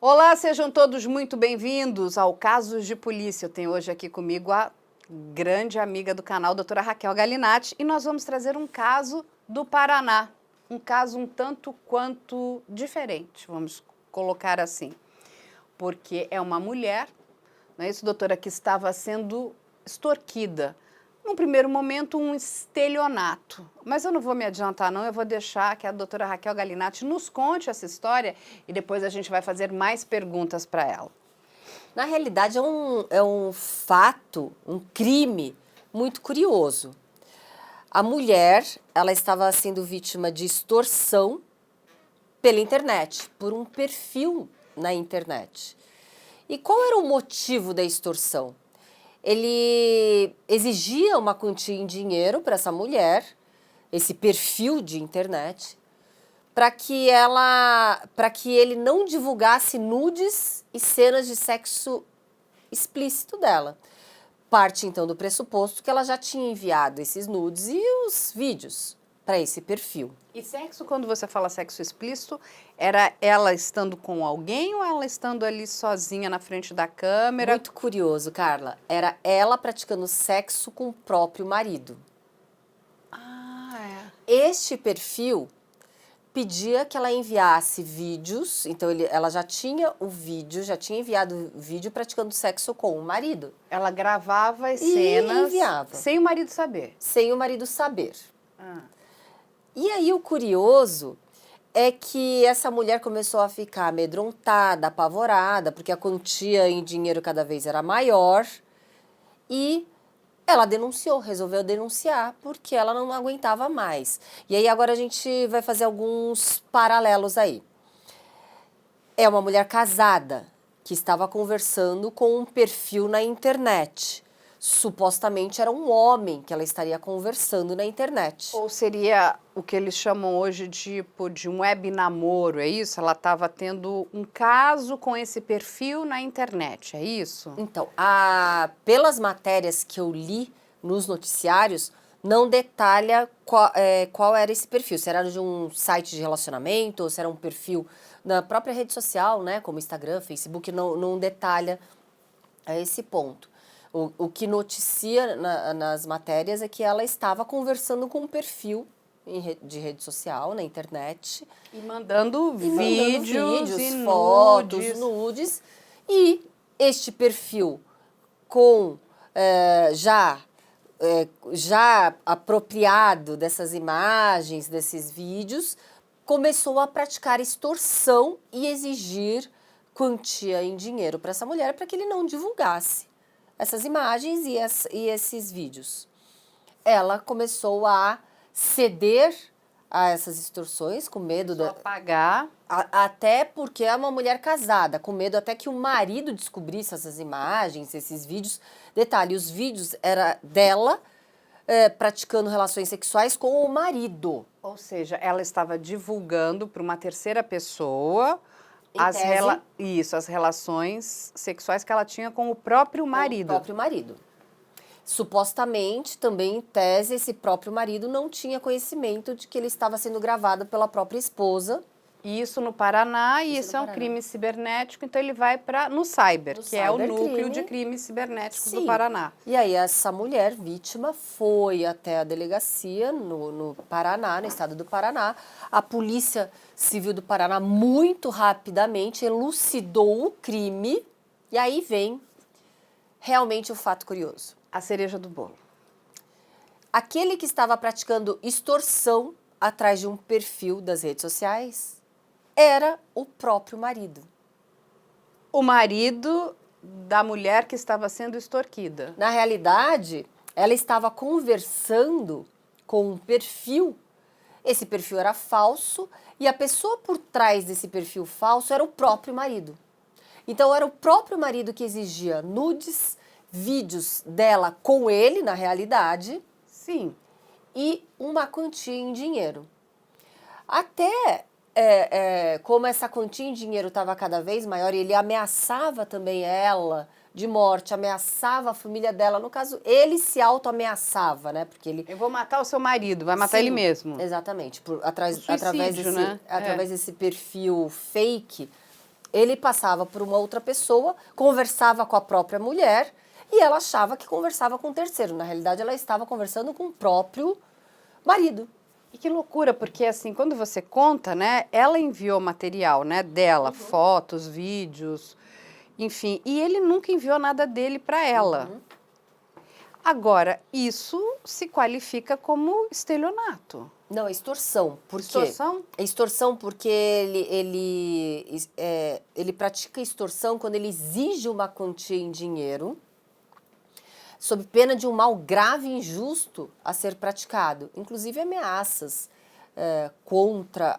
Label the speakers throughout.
Speaker 1: Olá, sejam todos muito bem-vindos ao Casos de Polícia. Eu tenho hoje aqui comigo a grande amiga do canal, doutora Raquel Galinatti, e nós vamos trazer um caso do Paraná. Um caso um tanto quanto diferente, vamos colocar assim. Porque é uma mulher, não é isso, doutora, que estava sendo extorquida. Num primeiro momento, um estelionato. Mas eu não vou me adiantar, não. Eu vou deixar que a doutora Raquel Galinatti nos conte essa história e depois a gente vai fazer mais perguntas para ela.
Speaker 2: Na realidade, é um fato, um crime muito curioso. A mulher, ela estava sendo vítima de extorsão pela internet, por um perfil na internet. E qual era o motivo da extorsão? Ele exigia uma quantia em dinheiro para essa mulher, esse perfil de internet, para que ele não divulgasse nudes e cenas de sexo explícito dela. Parte então do pressuposto que ela já tinha enviado esses nudes e os vídeos para esse perfil.
Speaker 1: E sexo, quando você fala sexo explícito, era ela estando com alguém ou ela estando ali sozinha na frente da câmera?
Speaker 2: Muito curioso, Carla. Era ela praticando sexo com o próprio marido.
Speaker 1: Ah,
Speaker 2: Este perfil pedia que ela enviasse vídeos, então ela já tinha o vídeo, já tinha enviado o vídeo praticando sexo com o marido.
Speaker 1: Ela gravava as
Speaker 2: E
Speaker 1: cenas
Speaker 2: enviava.
Speaker 1: sem o marido saber.
Speaker 2: Sem o marido saber.
Speaker 1: Ah.
Speaker 2: E aí o curioso é que essa mulher começou a ficar amedrontada, apavorada, porque a quantia em dinheiro cada vez era maior, e ela denunciou, resolveu denunciar, porque ela não aguentava mais. E aí agora a gente vai fazer alguns paralelos aí. É uma mulher casada que estava conversando com um perfil na internet. Supostamente era um homem que ela estaria conversando na internet.
Speaker 1: Ou seria o que eles chamam hoje tipo de um web namoro, é isso? Ela estava tendo um caso com esse perfil na internet, é isso?
Speaker 2: Então, pelas matérias que eu li nos noticiários, não detalha qual era esse perfil. Se era de um site de relacionamento, ou se era um perfil na própria rede social, né, como Instagram, Facebook, não detalha a esse ponto. O que noticia nas matérias é que ela estava conversando com um perfil de rede social, na internet.
Speaker 1: E mandando
Speaker 2: Vídeos,
Speaker 1: e
Speaker 2: fotos, nudes. E este perfil com já apropriado dessas imagens, desses vídeos, começou a praticar extorsão e exigir quantia em dinheiro para essa mulher para que ele não divulgasse essas imagens e esses vídeos. Ela começou a ceder a essas extorsões com medo
Speaker 1: de pagar.
Speaker 2: Até porque é uma mulher casada, com medo até que o marido descobrisse essas imagens, esses vídeos. Detalhe, os vídeos era dela praticando relações sexuais com o marido.
Speaker 1: Ou seja, ela estava divulgando para uma terceira pessoa as relações sexuais que ela tinha com o próprio marido.
Speaker 2: Com o próprio marido. Supostamente, também em tese, esse próprio marido não tinha conhecimento de que ele estava sendo gravado pela própria esposa.
Speaker 1: Isso no Paraná, e isso é um crime cibernético, então ele vai no cyber, que é o núcleo de crimes cibernéticos do Paraná.
Speaker 2: E aí essa mulher vítima foi até a delegacia no Paraná, no estado do Paraná. A Polícia Civil do Paraná muito rapidamente elucidou o crime, e aí vem realmente o fato curioso.
Speaker 1: A cereja do bolo.
Speaker 2: Aquele que estava praticando extorsão atrás de um perfil das redes sociais era o próprio marido.
Speaker 1: O marido da mulher que estava sendo extorquida.
Speaker 2: Na realidade, ela estava conversando com um perfil. Esse perfil era falso e a pessoa por trás desse perfil falso era o próprio marido. Então, era o próprio marido que exigia nudes, vídeos dela com ele, na realidade.
Speaker 1: Sim.
Speaker 2: E uma quantia em dinheiro. Até como essa quantia em dinheiro estava cada vez maior, e ele ameaçava também ela de morte, ameaçava a família dela. No caso, ele se auto-ameaçava, né? Porque ele...
Speaker 1: Eu vou matar o seu marido, vai matar ele mesmo.
Speaker 2: Exatamente.
Speaker 1: Suicídio,
Speaker 2: através desse perfil fake, Ele passava por uma outra pessoa, conversava com a própria mulher e ela achava que conversava com o terceiro. Na realidade, ela estava conversando com o próprio marido.
Speaker 1: E que loucura, porque assim, quando você conta, né, ela enviou material, né, dela, fotos, vídeos, enfim, e ele nunca enviou nada dele para ela. Agora, isso se qualifica como estelionato.
Speaker 2: Não, é extorsão. Por quê?
Speaker 1: Extorsão?
Speaker 2: É extorsão porque ele pratica extorsão quando ele exige uma quantia em dinheiro, sob pena de um mal grave e injusto a ser praticado. Inclusive ameaças contra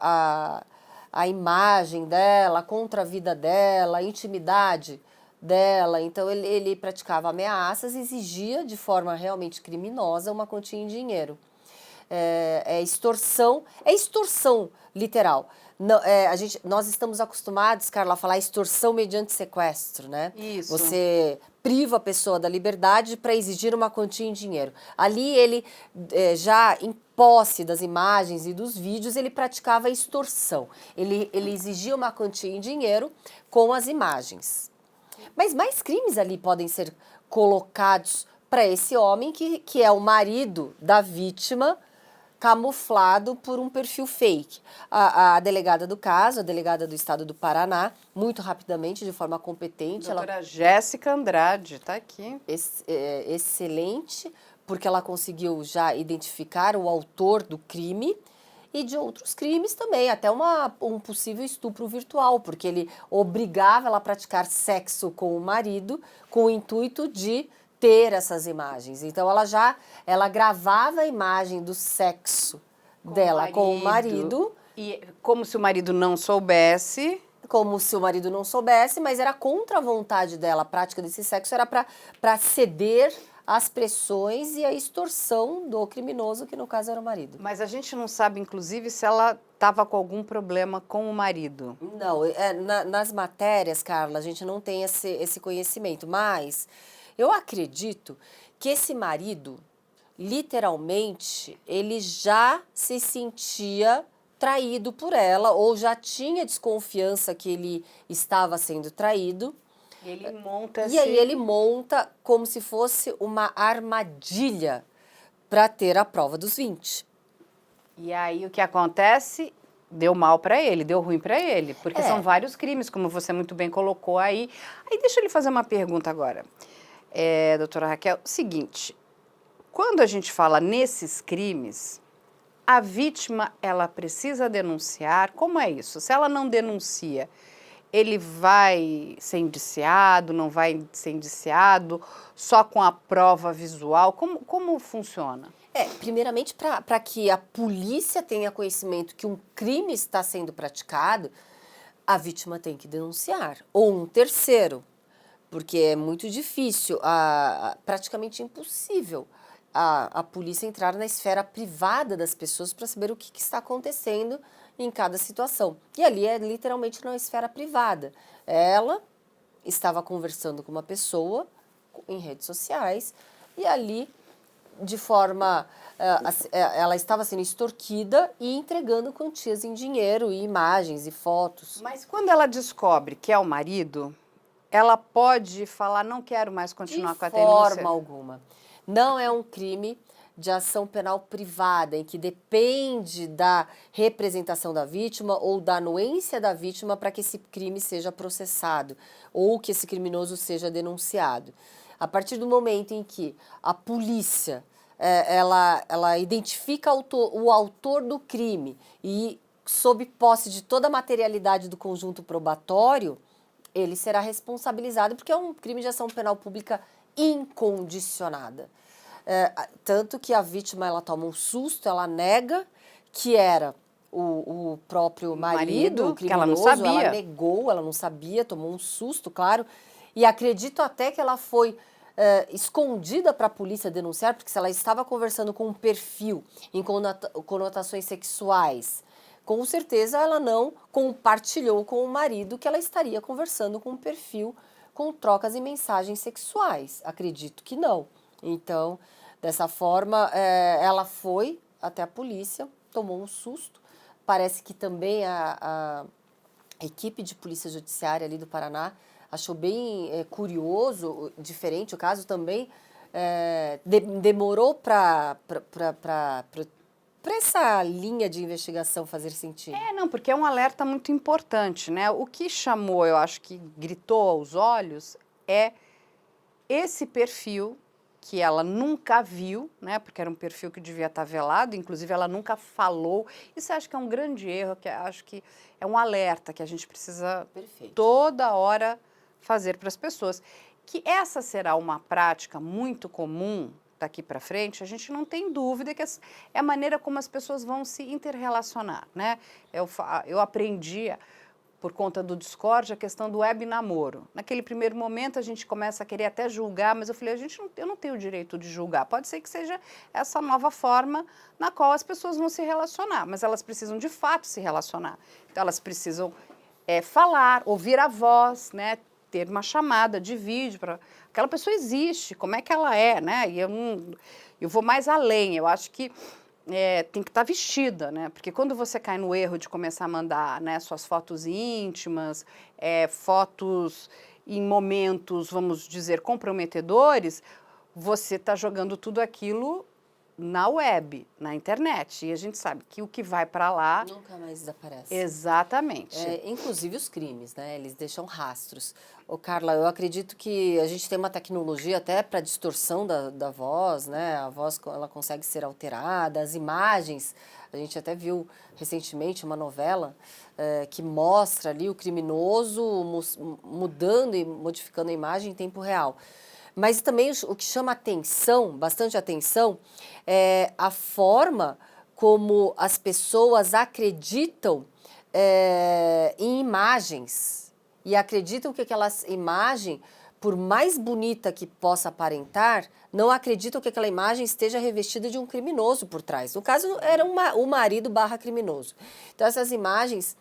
Speaker 2: a imagem dela, contra a vida dela, a intimidade dela. Então ele praticava ameaças e exigia de forma realmente criminosa uma quantia em dinheiro. É extorsão literal. Não, nós estamos acostumados, Carla, a falar extorsão mediante sequestro, né?
Speaker 1: Isso.
Speaker 2: Você priva a pessoa da liberdade para exigir uma quantia em dinheiro. Ali ele, já em posse das imagens e dos vídeos, ele praticava extorsão. Ele exigia uma quantia em dinheiro com as imagens. Mas mais crimes ali podem ser colocados para esse homem que é o marido da vítima, camuflado por um perfil fake. A delegada do caso, a delegada do estado do Paraná, muito rapidamente, de forma competente.
Speaker 1: Doutora Jéssica Andrade, tá aqui.
Speaker 2: Excelente, porque ela conseguiu já identificar o autor do crime e de outros crimes também, até um possível estupro virtual, porque ele obrigava ela a praticar sexo com o marido com o intuito de ter essas imagens. Então ela gravava a imagem do sexo dela com o marido.
Speaker 1: E como se o marido não soubesse.
Speaker 2: Como se o marido não soubesse, mas era contra a vontade dela. A prática desse sexo era para ceder às pressões e à extorsão do criminoso, que no caso era o marido.
Speaker 1: Mas a gente não sabe, inclusive, se ela estava com algum problema com o marido.
Speaker 2: Não, nas matérias, Carla, a gente não tem esse conhecimento, mas eu acredito que esse marido, literalmente, ele já se sentia traído por ela ou já tinha desconfiança que ele estava sendo traído.
Speaker 1: Ele monta
Speaker 2: E aí ele monta como se fosse uma armadilha para ter a prova dos 20.
Speaker 1: E aí o que acontece? Deu mal para ele, deu ruim para ele, porque são vários crimes, como você muito bem colocou aí. Aí deixa eu lhe fazer uma pergunta agora. Doutora Raquel, seguinte, quando a gente fala nesses crimes, a vítima, ela precisa denunciar? Como é isso? Se ela não denuncia, ele vai ser indiciado, não vai ser indiciado, só com a prova visual? Como funciona?
Speaker 2: Primeiramente, para que a polícia tenha conhecimento que um crime está sendo praticado, a vítima tem que denunciar, ou um terceiro, porque é muito difícil, praticamente impossível, a polícia entrar na esfera privada das pessoas para saber o que está acontecendo em cada situação. E ali é literalmente na esfera privada. Ela estava conversando com uma pessoa em redes sociais e ali, de forma, ela estava sendo extorquida e entregando quantias em dinheiro e imagens e fotos.
Speaker 1: Mas quando ela descobre que é o marido, ela pode falar, não quero mais continuar com a denúncia?
Speaker 2: De forma alguma. Não é um crime de ação penal privada, em que depende da representação da vítima ou da anuência da vítima para que esse crime seja processado ou que esse criminoso seja denunciado. A partir do momento em que a polícia ela identifica o autor do crime e, sob posse de toda a materialidade do conjunto probatório, ele será responsabilizado porque é um crime de ação penal pública incondicionada. Tanto que a vítima ela toma um susto, ela nega que era o próprio marido, o criminoso,
Speaker 1: que ela não sabia.
Speaker 2: Ela negou, ela não sabia, tomou um susto, claro, e acredito até que ela foi escondida para a polícia denunciar, porque se ela estava conversando com um perfil em conotações sexuais, com certeza ela não compartilhou com o marido que ela estaria conversando com um perfil com trocas e mensagens sexuais. Acredito que não. Então, dessa forma, ela foi até a polícia, tomou um susto. Parece que também a A equipe de polícia judiciária ali do Paraná achou bem curioso, diferente o caso também, demorou para essa linha de investigação fazer sentido.
Speaker 1: Não, porque é um alerta muito importante, né? O que chamou, eu acho que gritou aos olhos, é esse perfil que ela nunca viu, né? Porque era um perfil que devia estar velado, inclusive ela nunca falou. Isso eu acho que é um grande erro, que eu acho que é um alerta que a gente precisa toda hora fazer para as pessoas. Que essa será uma prática muito comum daqui para frente, a gente não tem dúvida que é a maneira como as pessoas vão se interrelacionar, né? Eu aprendi por conta do Discord, a questão do web namoro. Naquele primeiro momento, a gente começa a querer até julgar, mas eu falei, eu não tenho o direito de julgar. Pode ser que seja essa nova forma na qual as pessoas vão se relacionar, mas elas precisam, de fato, se relacionar. Então, elas precisam falar, ouvir a voz, né? Ter uma chamada de vídeo para aquela pessoa existe, como é que ela é, né? E eu vou mais além, eu acho que tem que estar vestida, né? Porque quando você cai no erro de começar a mandar, né, suas fotos íntimas, fotos em momentos, vamos dizer, comprometedores, você está jogando tudo aquilo na web, na internet. E a gente sabe que o que vai para lá...
Speaker 2: nunca mais desaparece.
Speaker 1: Exatamente.
Speaker 2: Inclusive os crimes, né? Eles deixam rastros. Ô, Carla, eu acredito que a gente tem uma tecnologia até para distorção da voz, né? A voz, ela consegue ser alterada, as imagens. A gente até viu recentemente uma novela que mostra ali o criminoso mudando e modificando a imagem em tempo real. Mas também o que chama atenção, bastante atenção, é a forma como as pessoas acreditam em imagens. E acreditam que aquela imagem, por mais bonita que possa aparentar, não acreditam que aquela imagem esteja revestida de um criminoso por trás. No caso, era o marido / criminoso. Então, essas imagens...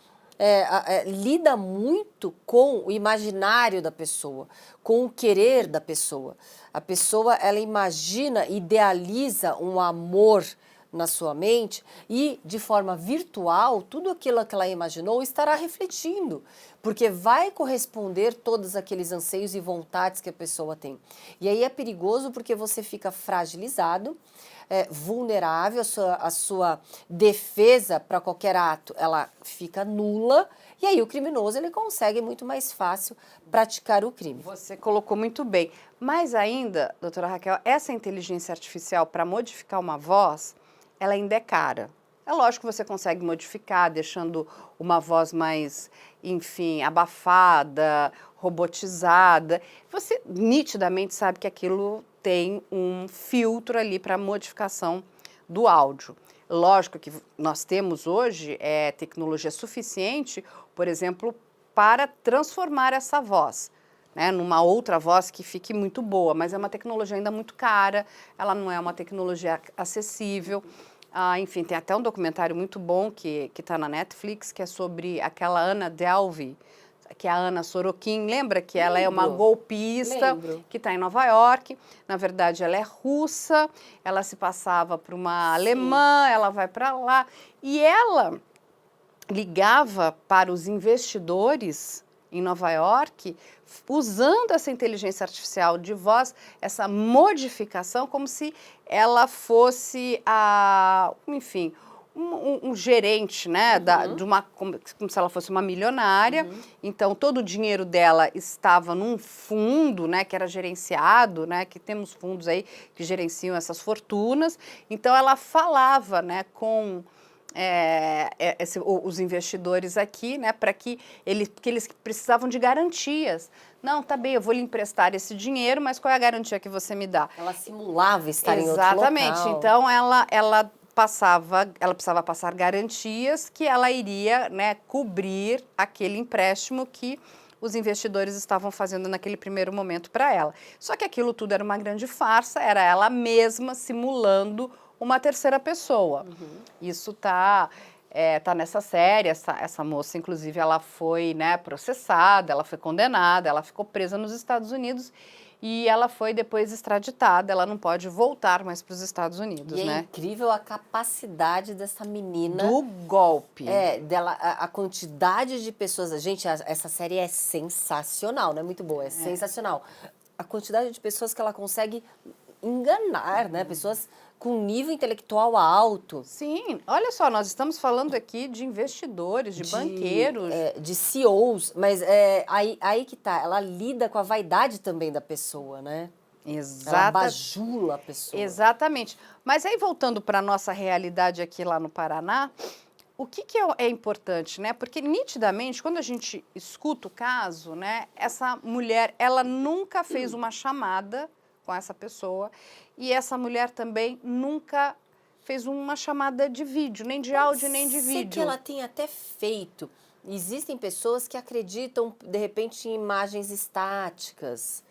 Speaker 2: lida muito com o imaginário da pessoa, com o querer da pessoa. A pessoa, ela imagina, idealiza um amor na sua mente e, de forma virtual, tudo aquilo que ela imaginou estará refletindo, porque vai corresponder todos aqueles anseios e vontades que a pessoa tem. E aí é perigoso porque você fica fragilizado, vulnerável, a sua defesa para qualquer ato, ela fica nula, e aí o criminoso ele consegue muito mais fácil praticar o crime.
Speaker 1: Você colocou muito bem. Mas ainda, doutora Raquel, essa inteligência artificial para modificar uma voz, ela ainda é cara. É lógico que você consegue modificar, deixando uma voz mais, enfim, abafada, robotizada. Você nitidamente sabe que aquilo tem um filtro ali para modificação do áudio. Lógico que nós temos hoje tecnologia suficiente, por exemplo, para transformar essa voz, né, numa outra voz que fique muito boa, mas é uma tecnologia ainda muito cara, ela não é uma tecnologia acessível. Enfim, tem até um documentário muito bom que está na Netflix, que é sobre aquela Ana Delvey, que é a Ana Sorokin. Lembra que ela é uma golpista que está em Nova York? Na verdade, ela é russa, ela se passava por uma alemã, ela vai para lá. E ela ligava para os investidores em Nova York, usando essa inteligência artificial de voz, essa modificação, como se ela fosse enfim, um gerente, né, como se ela fosse uma milionária. Então, todo o dinheiro dela estava num fundo, né, que era gerenciado, né, que temos fundos aí que gerenciam essas fortunas. Então, ela falava, né, com os investidores aqui, né, para que eles precisavam de garantias. Não, tá bem, eu vou lhe emprestar esse dinheiro, mas qual é a garantia que você me dá?
Speaker 2: Ela simulava estar em outro local.
Speaker 1: Exatamente. Então, ela precisava passar garantias que ela iria, né, cobrir aquele empréstimo que os investidores estavam fazendo naquele primeiro momento para ela. Só que aquilo tudo era uma grande farsa, era ela mesma simulando uma terceira pessoa. Isso está tá nessa série, essa moça, inclusive, ela foi, né, processada, ela foi condenada, ela ficou presa nos Estados Unidos e ela foi depois extraditada, ela não pode voltar mais para os Estados Unidos,
Speaker 2: E é
Speaker 1: né?
Speaker 2: incrível a capacidade dessa menina.
Speaker 1: Do golpe.
Speaker 2: Dela, a quantidade de pessoas. Gente, essa série é sensacional, não é muito boa, é sensacional. A quantidade de pessoas que ela consegue enganar, né? Pessoas com nível intelectual alto.
Speaker 1: Sim, olha só, nós estamos falando aqui de investidores, de banqueiros.
Speaker 2: De CEOs, mas aí que tá, ela lida com a vaidade também da pessoa, né? Ela bajula a pessoa.
Speaker 1: Exatamente. Mas aí, voltando para a nossa realidade aqui lá no Paraná, o que é importante, né? Porque nitidamente, quando a gente escuta o caso, né, essa mulher, ela nunca fez uma chamada com essa pessoa e essa mulher também nunca fez uma chamada de vídeo, nem de áudio, nem de vídeo.
Speaker 2: Que ela tem até feito. Existem pessoas que acreditam, de repente, em imagens estáticas.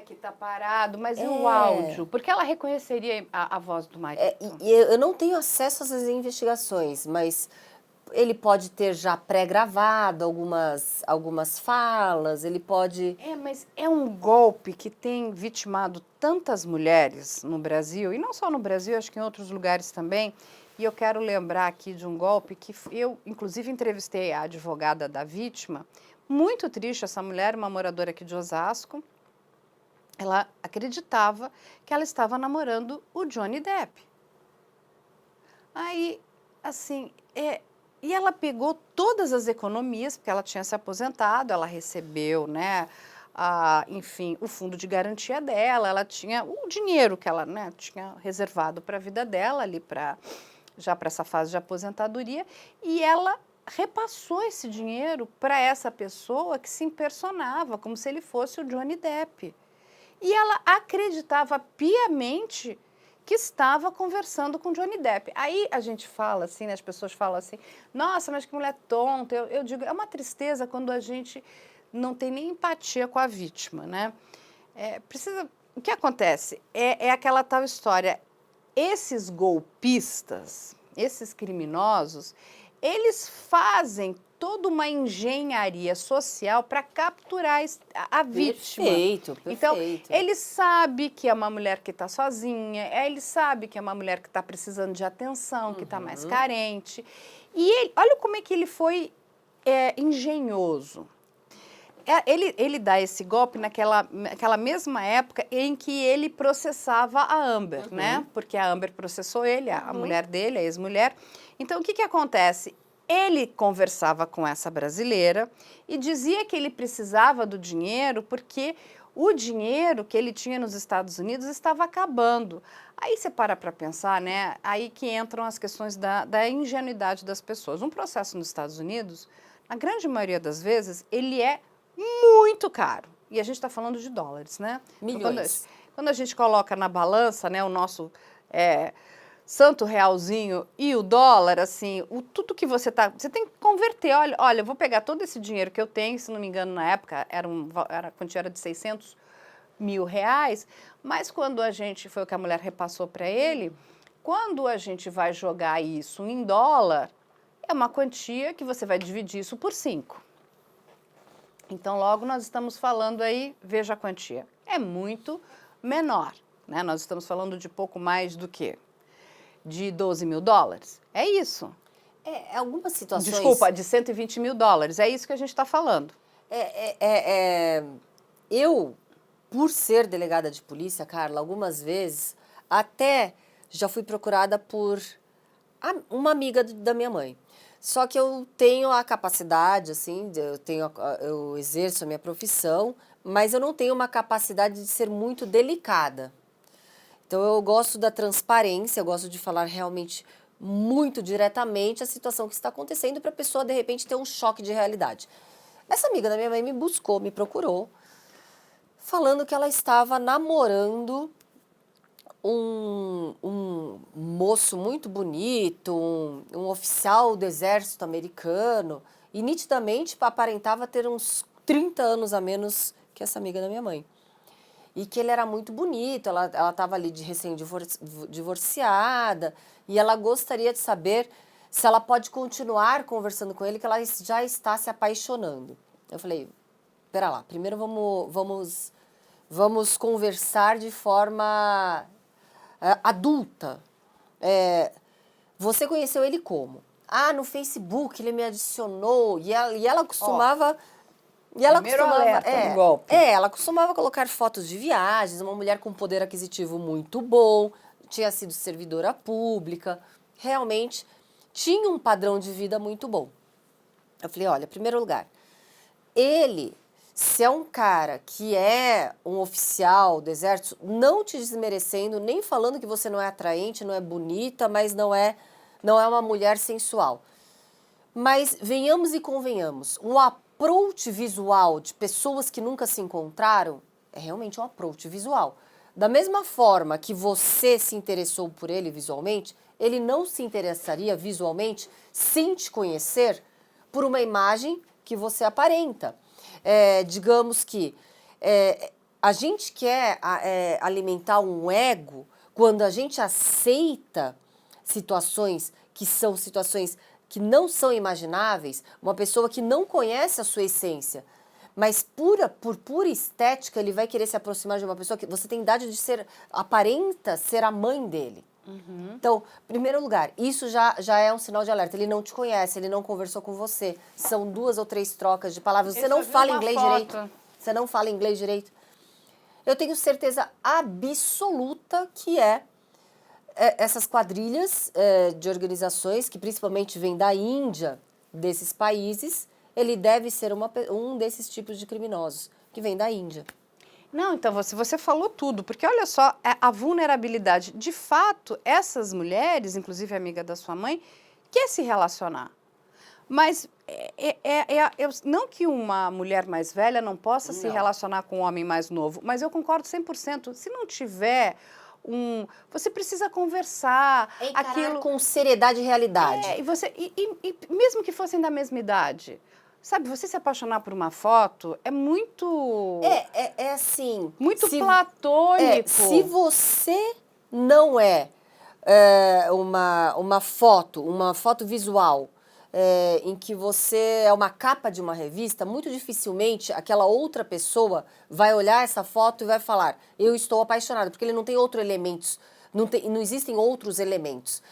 Speaker 1: Que tá parado, mas e o áudio? Porque ela reconheceria a voz do marido.
Speaker 2: Eu não tenho acesso às investigações, mas ele pode ter já pré-gravado algumas falas, ele pode...
Speaker 1: Mas é um golpe que tem vitimado tantas mulheres no Brasil, e não só no Brasil, acho que em outros lugares também. E eu quero lembrar aqui de um golpe que eu, inclusive, entrevistei a advogada da vítima. Muito triste essa mulher, uma moradora aqui de Osasco. Ela acreditava que ela estava namorando o Johnny Depp. Aí, assim, e ela pegou todas as economias, porque ela tinha se aposentado, ela recebeu, né, enfim, o fundo de garantia dela, ela tinha o dinheiro que ela, né, tinha reservado para a vida dela ali, já para essa fase de aposentadoria, e ela repassou esse dinheiro para essa pessoa que se impersonava, como se ele fosse o Johnny Depp. E ela acreditava piamente que estava conversando com Johnny Depp. Aí a gente fala assim, né, as pessoas falam assim, nossa, mas que mulher tonta. Eu digo, é uma tristeza quando a gente não tem nem empatia com a vítima, né? O que acontece? É aquela tal história, esses golpistas, esses criminosos, eles fazem toda uma engenharia social para capturar a vítima.
Speaker 2: Perfeito.
Speaker 1: Então, ele sabe que é uma mulher que está sozinha, ele sabe que é uma mulher que está precisando de atenção, que está mais carente. E olha como é que ele foi engenhoso. Ele dá esse golpe naquela mesma época em que ele processava a Amber, né? Porque a Amber processou ele, a mulher dele, a ex-mulher. Então, o que acontece? Ele conversava com essa brasileira e dizia que ele precisava do dinheiro porque o dinheiro que ele tinha nos Estados Unidos estava acabando. Aí você para pensar, né? Aí que entram as questões da ingenuidade das pessoas. Um processo nos Estados Unidos, na grande maioria das vezes, ele é muito caro. E a gente está falando de dólares, né?
Speaker 2: Milhões.
Speaker 1: Então, quando a gente coloca na balança, né, o nosso santo realzinho e o dólar, assim, tudo que você tem que converter. Olha, eu vou pegar todo esse dinheiro que eu tenho, se não me engano, na época, a quantia era de 600 mil reais, mas quando foi o que a mulher repassou para ele, quando a gente vai jogar isso em dólar, é uma quantia que você vai dividir isso por 5. Então, logo nós estamos falando aí, veja a quantia, é muito menor, né? Nós estamos falando de pouco mais do que? De 12 mil dólares? É isso.
Speaker 2: Algumas situações...
Speaker 1: Desculpa, de 120 mil dólares, é isso que a gente está falando.
Speaker 2: Eu, por ser delegada de polícia, Carla, algumas vezes, até já fui procurada por uma amiga da minha mãe. Só que eu tenho a capacidade, assim, eu exerço a minha profissão, mas eu não tenho uma capacidade de ser muito delicada. Então, eu gosto da transparência, eu gosto de falar realmente muito diretamente a situação que está acontecendo para a pessoa, de repente, ter um choque de realidade. Essa amiga da minha mãe me buscou, me procurou, falando que ela estava namorando um moço muito bonito, um oficial do exército americano, e nitidamente aparentava ter uns 30 anos a menos que essa amiga da minha mãe. E que ele era muito bonito, ela estava ali de recém-divorciada, e ela gostaria de saber se ela pode continuar conversando com ele, que ela já está se apaixonando. Eu falei, pera lá, primeiro vamos conversar de forma adulta. Você conheceu ele como? Ah, no Facebook ele me adicionou e ela costumava...
Speaker 1: Primeiro alerta do golpe.
Speaker 2: Ela costumava colocar fotos de viagens, uma mulher com poder aquisitivo muito bom, tinha sido servidora pública, realmente tinha um padrão de vida muito bom. Eu falei, olha, em primeiro lugar, ele, se é um cara que é um oficial do exército, não te desmerecendo, nem falando que você não é atraente, não é bonita, mas não é uma mulher sensual. Mas venhamos e convenhamos, um approach visual de pessoas que nunca se encontraram é realmente um approach visual. Da mesma forma que você se interessou por ele visualmente, ele não se interessaria visualmente sem te conhecer por uma imagem que você aparenta. Digamos que a gente quer alimentar um ego quando a gente aceita situações que são situações que não são imagináveis, uma pessoa que não conhece a sua essência, mas por pura estética ele vai querer se aproximar de uma pessoa que você tem idade de ser, aparenta ser a mãe dele. Uhum. Então, em primeiro lugar, isso já é um sinal de alerta. Ele não te conhece, ele não conversou com você. São 2 ou 3 trocas de palavras. Você não fala inglês direito. Você não fala inglês direito. Eu tenho certeza absoluta que essas quadrilhas de organizações, que principalmente vêm da Índia, desses países, ele deve ser um desses tipos de criminosos, que vem da Índia.
Speaker 1: Não, então você falou tudo, porque olha só, a vulnerabilidade. De fato, essas mulheres, inclusive a amiga da sua mãe, quer se relacionar. Mas não que uma mulher mais velha não possa se relacionar com um homem mais novo, mas eu concordo 100%. Se não tiver você precisa conversar.
Speaker 2: Encarar com seriedade e realidade.
Speaker 1: E mesmo que fossem da mesma idade. Sabe, você se apaixonar por uma foto é muito...
Speaker 2: assim...
Speaker 1: Muito platônico.
Speaker 2: Se você não uma foto visual em que você é uma capa de uma revista, muito dificilmente aquela outra pessoa vai olhar essa foto e vai falar, eu estou apaixonada, porque ele não tem outros elementos, não existem outros elementos.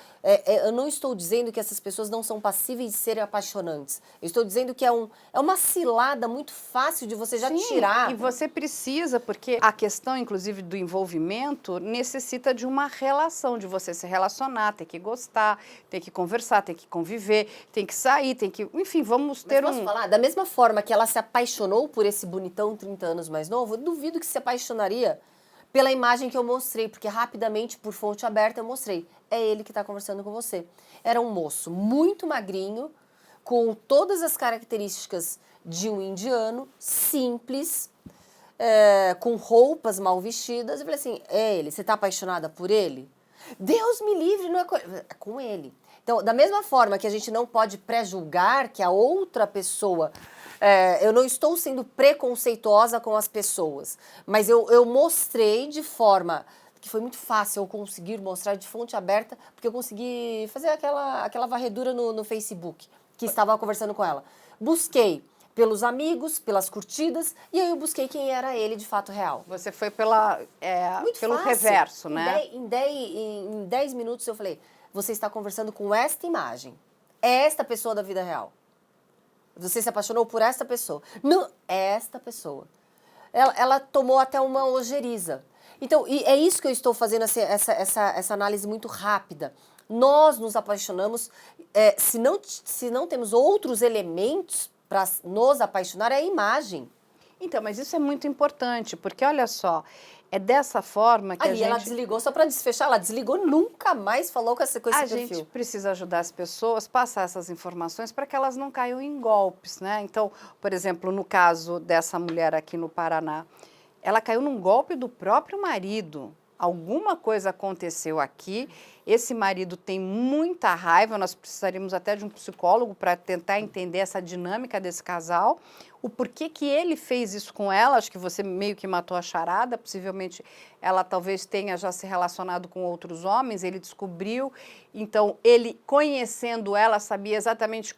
Speaker 2: Eu não estou dizendo que essas pessoas não são passíveis de serem apaixonantes. Eu estou dizendo que é uma cilada muito fácil de você já tirar.
Speaker 1: E você precisa, porque a questão, inclusive, do envolvimento necessita de uma relação, de você se relacionar, tem que gostar, tem que conversar, tem que conviver, tem que sair, tem que... Enfim, vamos ter
Speaker 2: Mas posso falar? Da mesma forma que ela se apaixonou por esse bonitão 30 anos mais novo, eu duvido que se apaixonaria pela imagem que eu mostrei, porque rapidamente, por fonte aberta, eu mostrei. É ele que está conversando com você. Era um moço muito magrinho, com todas as características de um indiano, simples, com roupas mal vestidas. Eu falei assim, ele, você está apaixonada por ele? Deus me livre, não é com ele. Então, da mesma forma que a gente não pode pré-julgar que a outra pessoa... eu não estou sendo preconceituosa com as pessoas, mas eu mostrei de forma que foi muito fácil eu conseguir mostrar de fonte aberta, porque eu consegui fazer aquela varredura no Facebook, que estava conversando com ela. Busquei pelos amigos, pelas curtidas, e aí eu busquei quem era ele de fato real.
Speaker 1: Você foi pelo fácil. Reverso, né?
Speaker 2: Em 10 minutos eu falei, você está conversando com esta imagem, é esta pessoa da vida real. Você se apaixonou por esta pessoa. Não, esta pessoa. Ela tomou até uma ojeriza. Então, e é isso que eu estou fazendo, essa análise muito rápida. Nós nos apaixonamos, se não temos outros elementos para nos apaixonar, é a imagem.
Speaker 1: Então, mas isso é muito importante, porque olha só, é dessa forma que a gente...
Speaker 2: ela desligou, só para desfechar, ela desligou, nunca mais falou com esse perfil.
Speaker 1: A gente precisa ajudar as pessoas, passar essas informações para que elas não caiam em golpes, né? Então, por exemplo, no caso dessa mulher aqui no Paraná, ela caiu num golpe do próprio marido. alguma coisa aconteceu aqui, esse marido tem muita raiva, nós precisaríamos até de um psicólogo para tentar entender essa dinâmica desse casal, o porquê que ele fez isso com ela, acho que você meio que matou a charada, possivelmente ela talvez tenha já se relacionado com outros homens, ele descobriu, então ele conhecendo ela sabia exatamente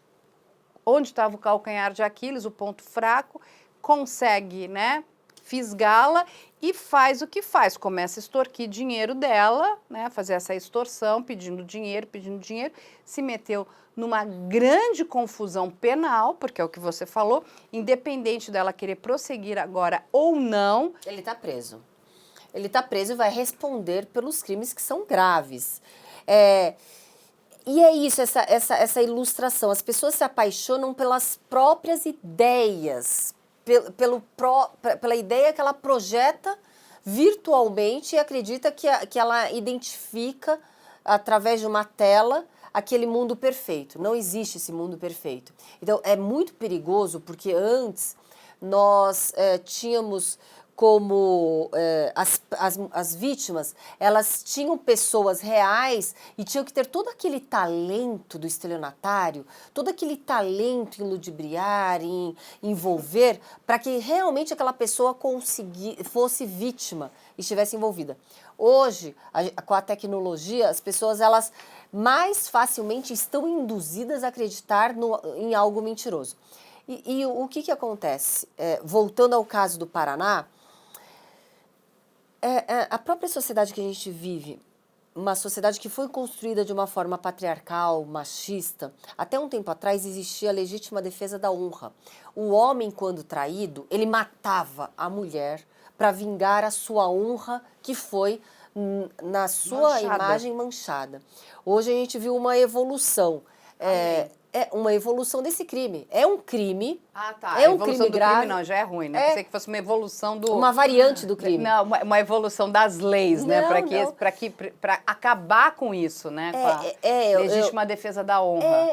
Speaker 1: onde estava o calcanhar de Aquiles, o ponto fraco, consegue, né, fisgá-la e faz o que faz, começa a extorquir dinheiro dela, né, fazer essa extorsão, pedindo dinheiro, se meteu numa grande confusão penal, porque é o que você falou, independente dela querer prosseguir agora ou não.
Speaker 2: Ele está preso. Ele está preso e vai responder pelos crimes que são graves. E é isso, essa ilustração. As pessoas se apaixonam pelas próprias ideias, pela ideia que ela projeta virtualmente e acredita que ela identifica, através de uma tela, aquele mundo perfeito. Não existe esse mundo perfeito. Então, é muito perigoso, porque antes nós tínhamos como as vítimas, elas tinham pessoas reais e tinham que ter todo aquele talento do estelionatário, todo aquele talento em ludibriar, em envolver, para que realmente aquela pessoa fosse vítima e estivesse envolvida. Hoje, com a tecnologia, as pessoas elas mais facilmente estão induzidas a acreditar em algo mentiroso. E o que acontece? Voltando ao caso do Paraná, a própria sociedade que a gente vive, uma sociedade que foi construída de uma forma patriarcal, machista, até um tempo atrás existia a legítima defesa da honra. O homem, quando traído, ele matava a mulher para vingar a sua honra que foi na sua imagem manchada. Hoje a gente viu uma evolução. É uma evolução desse crime. É um crime.
Speaker 1: Ah, tá.
Speaker 2: É
Speaker 1: um
Speaker 2: crime
Speaker 1: crime
Speaker 2: grave.
Speaker 1: Não, já é ruim, né? Pensei que fosse uma evolução do...
Speaker 2: Uma variante do crime.
Speaker 1: Não, uma evolução das leis, né?
Speaker 2: Não.
Speaker 1: Para acabar com isso, né? Com a legítima defesa da honra.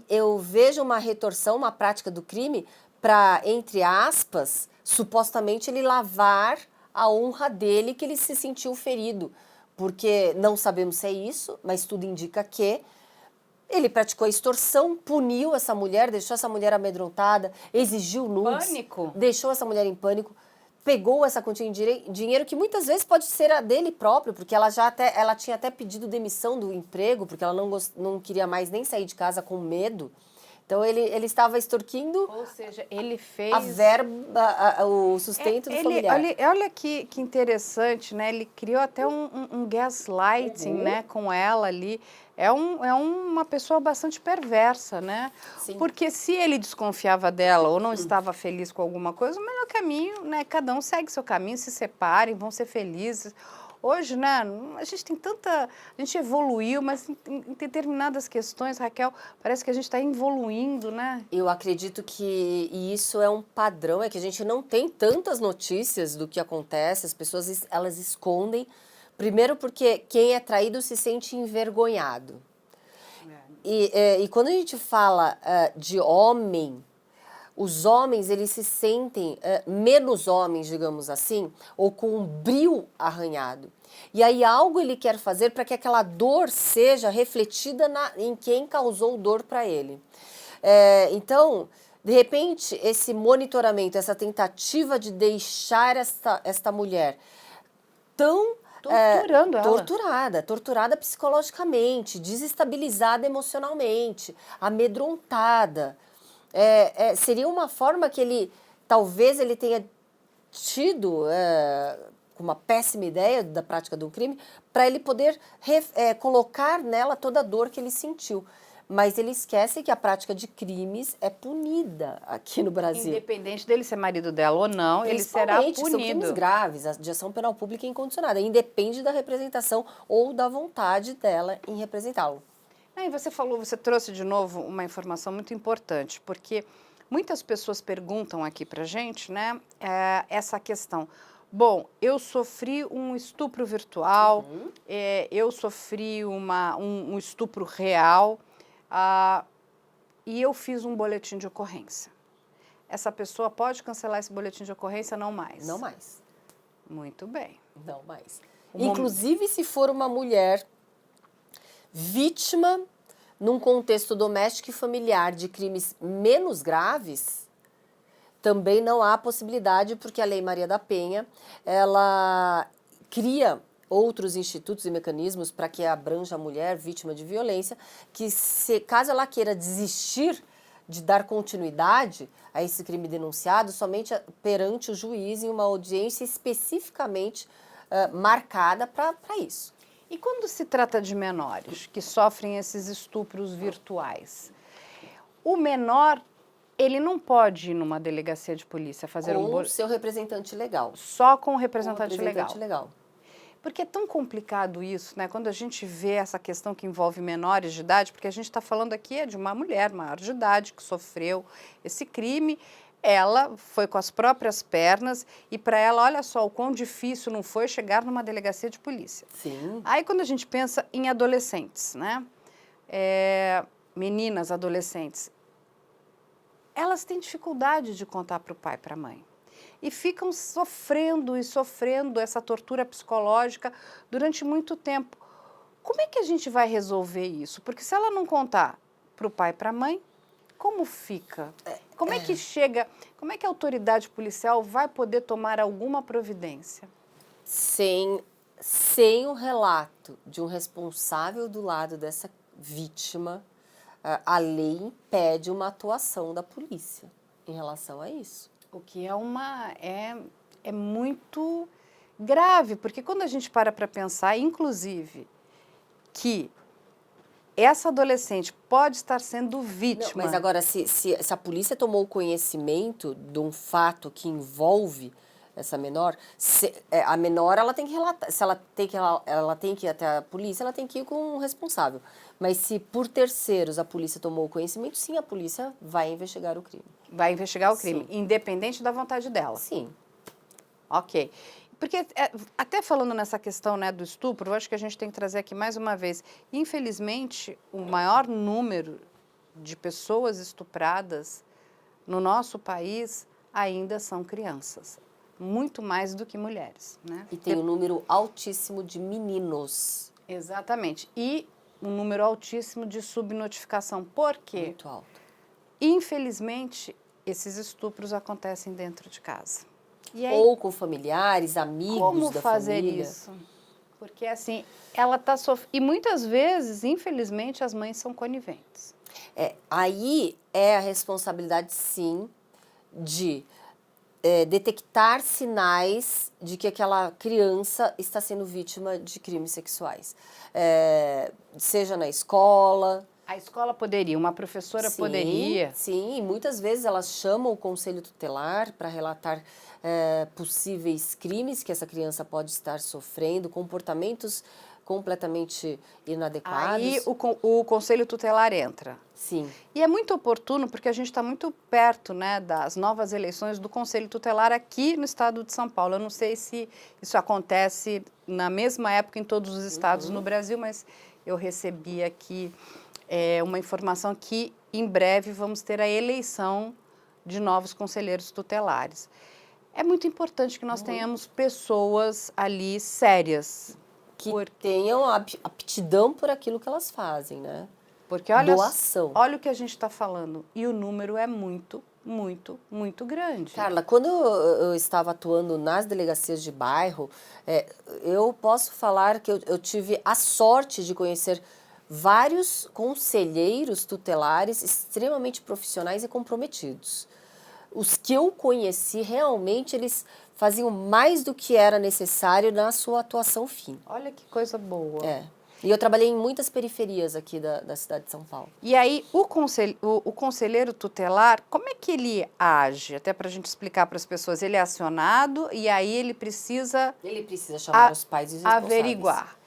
Speaker 2: Eu vejo uma retorção, uma prática do crime para, entre aspas, supostamente ele lavar a honra dele, que ele se sentiu ferido. Porque não sabemos se é isso, mas tudo indica que ele praticou a extorsão, puniu essa mulher, deixou essa mulher amedrontada, exigiu nudes.
Speaker 1: Pânico.
Speaker 2: Deixou essa mulher em pânico, pegou essa quantia em dinheiro, que muitas vezes pode ser a dele próprio, porque ela tinha até pedido demissão do emprego, porque ela não queria mais nem sair de casa com medo. Então, ele estava extorquindo.
Speaker 1: Ou seja, ele fez...
Speaker 2: a verba, o sustento do familiar.
Speaker 1: Olha que interessante, né? Ele criou até um gaslighting, né? Com ela ali. É uma pessoa bastante perversa, né?
Speaker 2: Sim.
Speaker 1: Porque se ele desconfiava dela ou não estava feliz com alguma coisa, o melhor caminho, né? Cada um segue seu caminho, se separem, vão ser felizes. Hoje, né, a gente tem a gente evoluiu, mas em determinadas questões, Raquel, parece que a gente está evoluindo, né?
Speaker 2: Eu acredito que isso é um padrão, é que a gente não tem tantas notícias do que acontece, as pessoas elas escondem, primeiro porque quem é traído se sente envergonhado. E quando a gente fala de homem, os homens, eles se sentem menos homens, digamos assim, ou com um bril arranhado. E aí algo ele quer fazer para que aquela dor seja refletida em quem causou dor para ele. Então, de repente, esse monitoramento, essa tentativa de deixar esta mulher tão...
Speaker 1: Torturando ela.
Speaker 2: Torturada psicologicamente, desestabilizada emocionalmente, amedrontada. Seria uma forma que talvez ele tenha tido uma péssima ideia da prática de um crime, para ele poder colocar nela toda a dor que ele sentiu. Mas ele esquece que a prática de crimes é punida aqui no Brasil.
Speaker 1: Independente dele ser marido dela ou não, ele será punido.
Speaker 2: São crimes graves, de ação penal pública incondicionada. Independe da representação ou da vontade dela em representá-lo.
Speaker 1: E você trouxe de novo uma informação muito importante, porque muitas pessoas perguntam aqui pra gente, né, essa questão. Bom, eu sofri um estupro virtual, eu sofri um estupro real, e eu fiz um boletim de ocorrência. Essa pessoa pode cancelar esse boletim de ocorrência? Não mais.
Speaker 2: Não mais.
Speaker 1: Muito bem.
Speaker 2: Não mais. Inclusive, se for uma mulher vítima num contexto doméstico e familiar de crimes menos graves, também não há possibilidade, porque a Lei Maria da Penha, ela cria outros institutos e mecanismos para que abranja a mulher vítima de violência, que caso ela queira desistir de dar continuidade a esse crime denunciado, somente perante o juiz em uma audiência especificamente marcada para isso.
Speaker 1: E quando se trata de menores que sofrem esses estupros virtuais, o menor, ele não pode ir numa delegacia de polícia fazer
Speaker 2: com o seu representante legal.
Speaker 1: Só com o representante legal.
Speaker 2: legal.
Speaker 1: Porque é tão complicado isso, né? Quando a gente vê essa questão que envolve menores de idade, porque a gente está falando aqui de uma mulher maior de idade que sofreu esse crime, ela foi com as próprias pernas e para ela, olha só, o quão difícil não foi chegar numa delegacia de polícia.
Speaker 2: Sim.
Speaker 1: Aí quando a gente pensa em adolescentes, né? Meninas, adolescentes, elas têm dificuldade de contar para o pai e para a mãe. E ficam sofrendo e sofrendo essa tortura psicológica durante muito tempo. Como é que a gente vai resolver isso? Porque se ela não contar para o pai e para a mãe, como fica? Como é que chega, como é que a autoridade policial vai poder tomar alguma providência?
Speaker 2: Sem o relato de um responsável do lado dessa vítima, a lei impede uma atuação da polícia em relação a isso.
Speaker 1: O que é muito grave, porque quando a gente para pensar, inclusive, que essa adolescente pode estar sendo vítima.
Speaker 2: Não, mas agora, se a polícia tomou conhecimento de um fato que envolve essa menor, a menor ela tem que relatar, se ela tem que ir até a polícia, ela tem que ir com o responsável. Mas se por terceiros a polícia tomou conhecimento, sim, a polícia vai investigar o crime.
Speaker 1: Vai investigar o crime,
Speaker 2: Sim.
Speaker 1: independente da vontade dela.
Speaker 2: Sim.
Speaker 1: Ok. Porque, até falando nessa questão, né, do estupro, eu acho que a gente tem que trazer aqui mais uma vez. Infelizmente, o maior número de pessoas estupradas no nosso país ainda são crianças. Muito mais do que mulheres, né?
Speaker 2: E tem um número altíssimo de meninos.
Speaker 1: Exatamente. E um número altíssimo de subnotificação. Por quê?
Speaker 2: Muito alto.
Speaker 1: Infelizmente, esses estupros acontecem dentro de casa. E aí,
Speaker 2: Ou com familiares, amigos
Speaker 1: como
Speaker 2: da
Speaker 1: fazer
Speaker 2: família.
Speaker 1: isso? Porque assim, ela está sofrendo. E muitas vezes, infelizmente, as mães são coniventes.
Speaker 2: Aí é a responsabilidade, sim, de detectar sinais de que aquela criança está sendo vítima de crimes sexuais. Seja na escola.
Speaker 1: A escola poderia, uma professora
Speaker 2: Sim,
Speaker 1: poderia.
Speaker 2: Sim, e muitas vezes elas chamam o conselho tutelar para relatar possíveis crimes que essa criança pode estar sofrendo, comportamentos completamente inadequados.
Speaker 1: Aí o conselho tutelar entra.
Speaker 2: Sim.
Speaker 1: E é muito oportuno porque a gente está muito perto, né, das novas eleições do conselho tutelar aqui no estado de São Paulo. Eu não sei se isso acontece na mesma época em todos os estados no Brasil, mas eu recebi aqui uma informação que em breve vamos ter a eleição de novos conselheiros tutelares. É muito importante que nós tenhamos pessoas ali sérias.
Speaker 2: Que tenham aptidão por aquilo que elas fazem, né?
Speaker 1: Porque olha,
Speaker 2: doação.
Speaker 1: Olha o que a gente está falando. E o número é muito, muito, muito grande.
Speaker 2: Carla, quando eu estava atuando nas delegacias de bairro, eu posso falar que eu tive a sorte de conhecer vários conselheiros tutelares extremamente profissionais e comprometidos. Os que eu conheci, realmente, eles faziam mais do que era necessário na sua atuação fim.
Speaker 1: Olha que coisa boa.
Speaker 2: E eu trabalhei em muitas periferias aqui da cidade de São Paulo.
Speaker 1: E aí, o conselheiro tutelar, como é que ele age? Até para a gente explicar para as pessoas. Ele é acionado e aí ele precisa...
Speaker 2: Ele precisa chamar os pais e os responsáveis.
Speaker 1: Averiguar.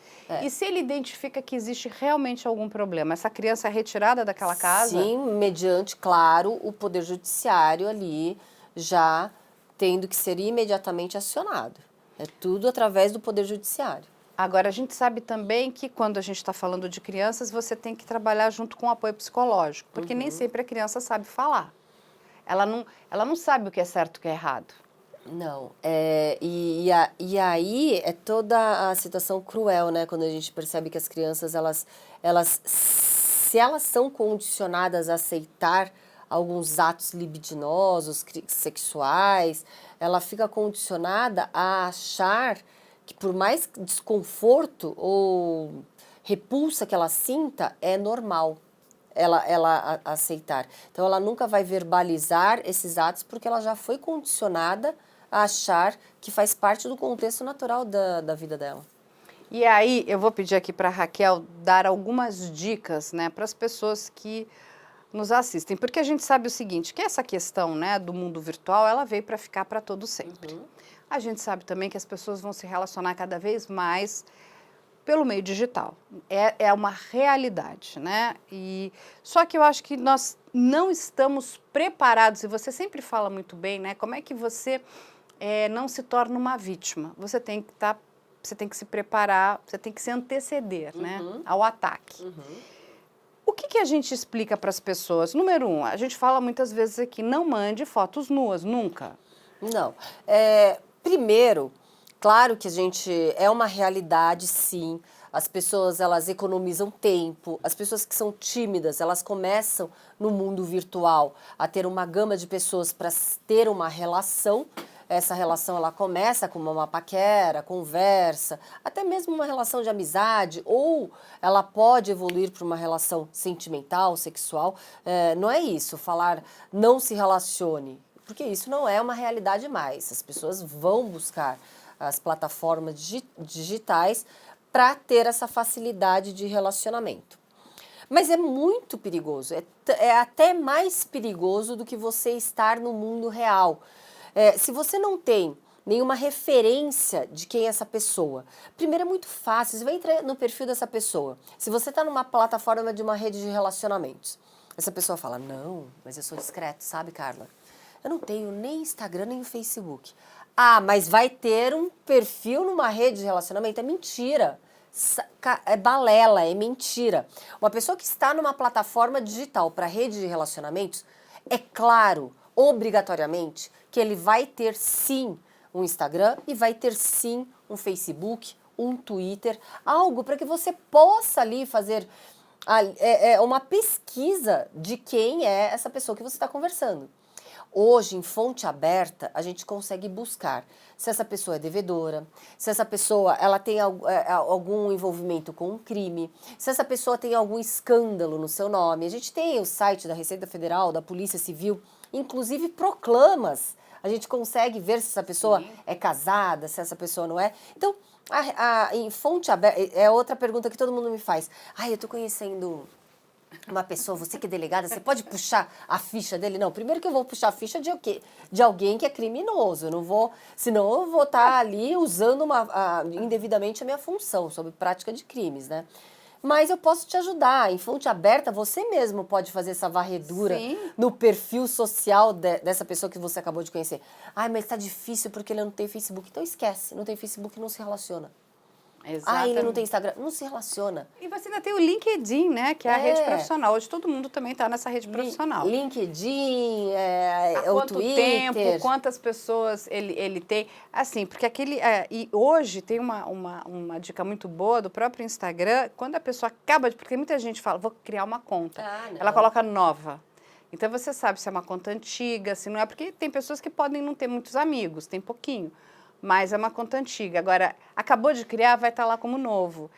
Speaker 1: E se ele identifica que existe realmente algum problema? Essa criança é retirada daquela casa?
Speaker 2: Sim, mediante, claro, o Poder Judiciário ali já tendo que ser imediatamente acionado. É tudo através do Poder Judiciário.
Speaker 1: Agora, a gente sabe também que quando a gente está falando de crianças, você tem que trabalhar junto com o apoio psicológico, porque nem sempre a criança sabe falar. Ela não sabe o que é certo e o que é errado.
Speaker 2: Não, e aí é toda a situação cruel, né? Quando a gente percebe que as crianças, se elas são condicionadas a aceitar alguns atos libidinosos, sexuais, ela fica condicionada a achar que por mais desconforto ou repulsa que ela sinta, é normal aceitar. Então ela nunca vai verbalizar esses atos porque ela já foi condicionada a achar que faz parte do contexto natural da vida dela.
Speaker 1: E aí, eu vou pedir aqui para a Raquel dar algumas dicas, né, para as pessoas que nos assistem, porque a gente sabe o seguinte, que essa questão, né, do mundo virtual, ela veio para ficar para todo sempre.
Speaker 2: Uhum.
Speaker 1: A gente sabe também que as pessoas vão se relacionar cada vez mais pelo meio digital. É uma realidade, né? Só que eu acho que nós não estamos preparados, e você sempre fala muito bem, né? Como é que você não se torna uma vítima? Você tem que se preparar, você tem que se anteceder, né, ao ataque. O que a gente explica para as pessoas? Número 1, a gente fala muitas vezes aqui, não mande fotos nuas, nunca.
Speaker 2: Não. Primeiro, claro que é uma realidade, sim. As pessoas, elas economizam tempo. As pessoas que são tímidas, elas começam no mundo virtual a ter uma gama de pessoas para ter uma relação. Essa relação, ela começa com uma paquera, conversa, até mesmo uma relação de amizade, ou ela pode evoluir para uma relação sentimental, sexual. Não é isso, falar não se relacione, porque isso não é uma realidade mais. As pessoas vão buscar as plataformas digitais para ter essa facilidade de relacionamento. Mas é muito perigoso, é até mais perigoso do que você estar no mundo real. Se você não tem nenhuma referência de quem é essa pessoa, primeiro é muito fácil, você vai entrar no perfil dessa pessoa. Se você está numa plataforma de uma rede de relacionamentos, essa pessoa fala, não, mas eu sou discreto, sabe, Carla? Eu não tenho nem Instagram, nem o Facebook. Ah, mas vai ter um perfil numa rede de relacionamento? É mentira. É balela, é mentira. Uma pessoa que está numa plataforma digital para rede de relacionamentos, é claro, obrigatoriamente, que ele vai ter sim um Instagram e vai ter sim um Facebook, um Twitter, algo para que você possa ali fazer uma pesquisa de quem é essa pessoa que você está conversando. Hoje, em fonte aberta, a gente consegue buscar se essa pessoa é devedora, se essa pessoa ela tem algum envolvimento com um crime, se essa pessoa tem algum escândalo no seu nome. A gente tem o site da Receita Federal, da Polícia Civil, inclusive proclamas. A gente consegue ver se essa pessoa é casada, se essa pessoa não é. Então, em fonte aberta, é outra pergunta que todo mundo me faz. Eu estou conhecendo uma pessoa, você que é delegada, você pode puxar a ficha dele? Não, primeiro que eu vou puxar a ficha de alguém que é criminoso. Eu não vou, senão eu vou estar ali usando indevidamente a minha função sobre prática de crimes, né? Mas eu posso te ajudar. Em fonte aberta, você mesmo pode fazer essa varredura no perfil social dessa pessoa que você acabou de conhecer. Mas está difícil porque ele não tem Facebook. Então esquece, não tem Facebook, não se relaciona.
Speaker 1: Exatamente.
Speaker 2: Ele não tem Instagram, não se relaciona.
Speaker 1: E você ainda tem o LinkedIn, né? Que é a rede profissional. Hoje todo mundo também está nessa rede profissional.
Speaker 2: LinkedIn,
Speaker 1: Há
Speaker 2: o
Speaker 1: quanto
Speaker 2: Twitter.
Speaker 1: tempo, quantas pessoas ele tem. Assim, porque e hoje tem uma dica muito boa do próprio Instagram, quando a pessoa acaba de. Porque muita gente fala, vou criar uma conta. Ela coloca nova. Então você sabe se é uma conta antiga, se não é, porque tem pessoas que podem não ter muitos amigos, tem pouquinho. Mas é uma conta antiga. Agora, acabou de criar, vai estar lá como novo.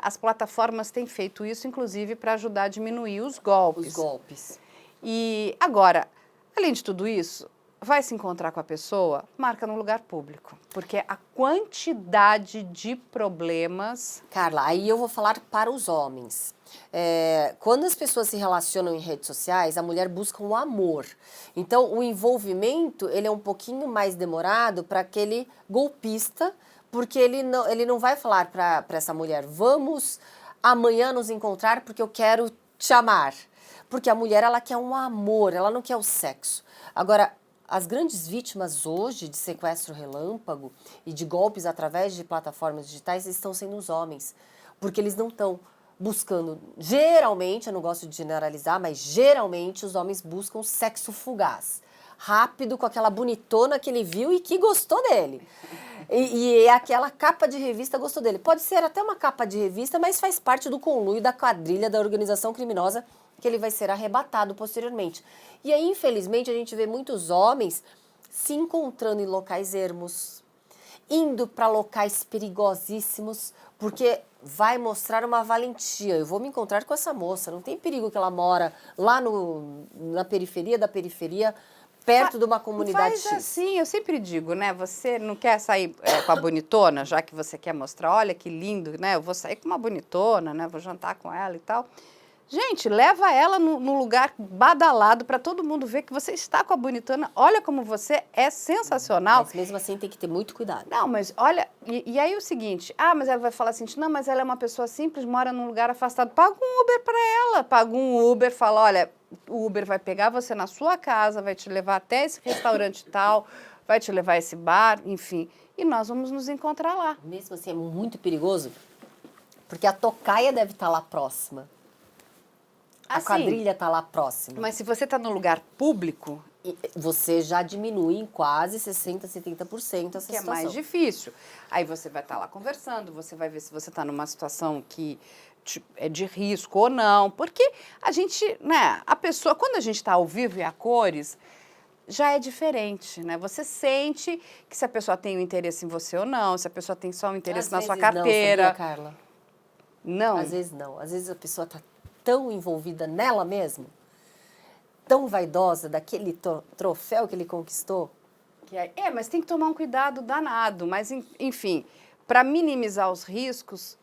Speaker 1: As plataformas têm feito isso, inclusive, para ajudar a diminuir os golpes.
Speaker 2: Os golpes.
Speaker 1: E agora, além de tudo isso, vai se encontrar com a pessoa, marca num lugar público. Porque a quantidade de problemas...
Speaker 2: Carla, aí eu vou falar para os homens. Quando as pessoas se relacionam em redes sociais, a mulher busca um amor. Então, o envolvimento ele é um pouquinho mais demorado para aquele golpista, porque ele não vai falar para essa mulher, vamos amanhã nos encontrar porque eu quero te amar. Porque a mulher, ela quer um amor, ela não quer o sexo. Agora, as grandes vítimas hoje de sequestro relâmpago e de golpes através de plataformas digitais estão sendo os homens, porque eles não estão buscando, geralmente, eu não gosto de generalizar, mas geralmente os homens buscam sexo fugaz. rápido com aquela bonitona que ele viu e que gostou dele. E aquela capa de revista gostou dele. Pode ser até uma capa de revista, mas faz parte do conluio da quadrilha da organização criminosa que ele vai ser arrebatado posteriormente. E aí, infelizmente, a gente vê muitos homens se encontrando em locais ermos, indo para locais perigosíssimos, porque vai mostrar uma valentia. Eu vou me encontrar com essa moça, não tem perigo que ela mora lá na periferia da periferia, perto de uma comunidade
Speaker 1: Faz
Speaker 2: X.
Speaker 1: assim, eu sempre digo, né? Você não quer sair com a bonitona, já que você quer mostrar, olha que lindo, né? Eu vou sair com uma bonitona, né? Vou jantar com ela e tal. Gente, leva ela no lugar badalado para todo mundo ver que você está com a bonitona. Olha como você é sensacional.
Speaker 2: Mas mesmo assim tem que ter muito cuidado.
Speaker 1: Não, mas olha, e aí o seguinte, mas ela vai falar assim, não, mas ela é uma pessoa simples, mora num lugar afastado, paga um Uber para ela, paga um Uber, fala, olha, o Uber vai pegar você na sua casa, vai te levar até esse restaurante tal, vai te levar a esse bar, enfim, e nós vamos nos encontrar lá.
Speaker 2: Mesmo assim é muito perigoso, porque a tocaia deve estar lá próxima. A
Speaker 1: Assim,
Speaker 2: quadrilha está lá próxima.
Speaker 1: Mas se você está no lugar público,
Speaker 2: Você já diminui em quase 60%, 70% essa
Speaker 1: que é
Speaker 2: situação.
Speaker 1: mais difícil. Aí você vai estar lá conversando, você vai ver se você está numa situação que é de risco ou não. Porque a gente, né, a pessoa, quando a gente está ao vivo e a cores, já é diferente, né? Você sente que se a pessoa tem um interesse em você ou não, se a pessoa tem só um interesse na sua carteira.
Speaker 2: Não, sabia, Carla?
Speaker 1: Não.
Speaker 2: Às vezes não. Às vezes a pessoa está tão envolvida nela mesma, tão vaidosa daquele troféu que ele conquistou.
Speaker 1: Mas tem que tomar um cuidado danado. Mas, enfim, para minimizar os riscos,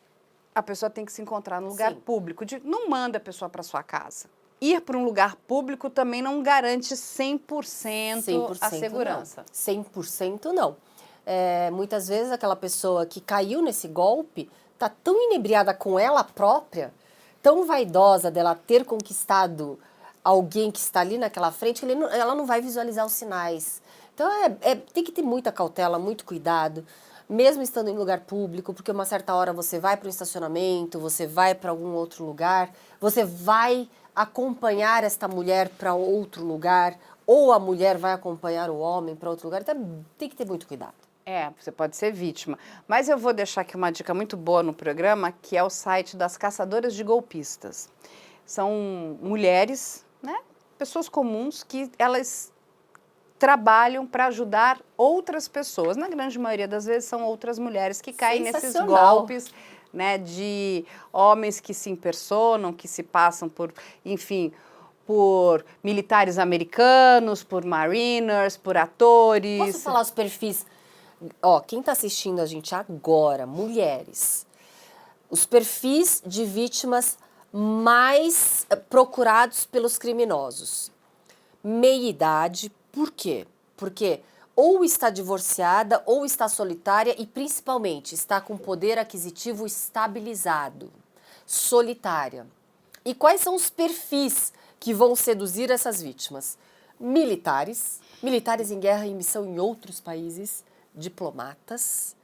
Speaker 1: a pessoa tem que se encontrar no lugar público. Não manda a pessoa para sua casa. Ir para um lugar público também não garante 100% a segurança.
Speaker 2: Não. 100% não. Muitas vezes aquela pessoa que caiu nesse golpe está tão inebriada com ela própria, tão vaidosa dela ter conquistado alguém que está ali naquela frente, que ela não vai visualizar os sinais. Então, tem que ter muita cautela, muito cuidado, mesmo estando em lugar público, porque uma certa hora você vai para um estacionamento, você vai para algum outro lugar, você vai acompanhar esta mulher para outro lugar, ou a mulher vai acompanhar o homem para outro lugar. Então, tem que ter muito cuidado.
Speaker 1: Você pode ser vítima. Mas eu vou deixar aqui uma dica muito boa no programa, que é o site das Caçadoras de Golpistas. São mulheres, né, pessoas comuns, que elas trabalham para ajudar outras pessoas. Na grande maioria das vezes são outras mulheres que caem nesses golpes, né, de homens que se impersonam, que se passam por, enfim, por militares americanos, por mariners, por atores.
Speaker 2: Posso falar os perfis? Quem está assistindo a gente agora, mulheres, os perfis de vítimas mais procurados pelos criminosos. Meia-idade, por quê? Porque ou está divorciada ou está solitária e, principalmente, está com poder aquisitivo estabilizado, solitária. E quais são os perfis que vão seduzir essas vítimas? Militares em guerra e missão em outros países, diplomatas,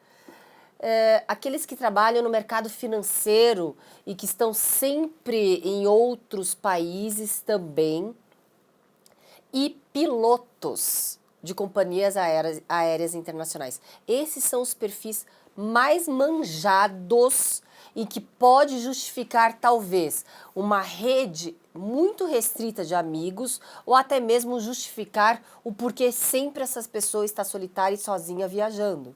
Speaker 2: aqueles que trabalham no mercado financeiro e que estão sempre em outros países também, e pilotos de companhias aéreas internacionais. Esses são os perfis mais manjados e que pode justificar, talvez, uma rede muito restrita de amigos ou até mesmo justificar o porquê sempre essas pessoas estão solitária e sozinha viajando.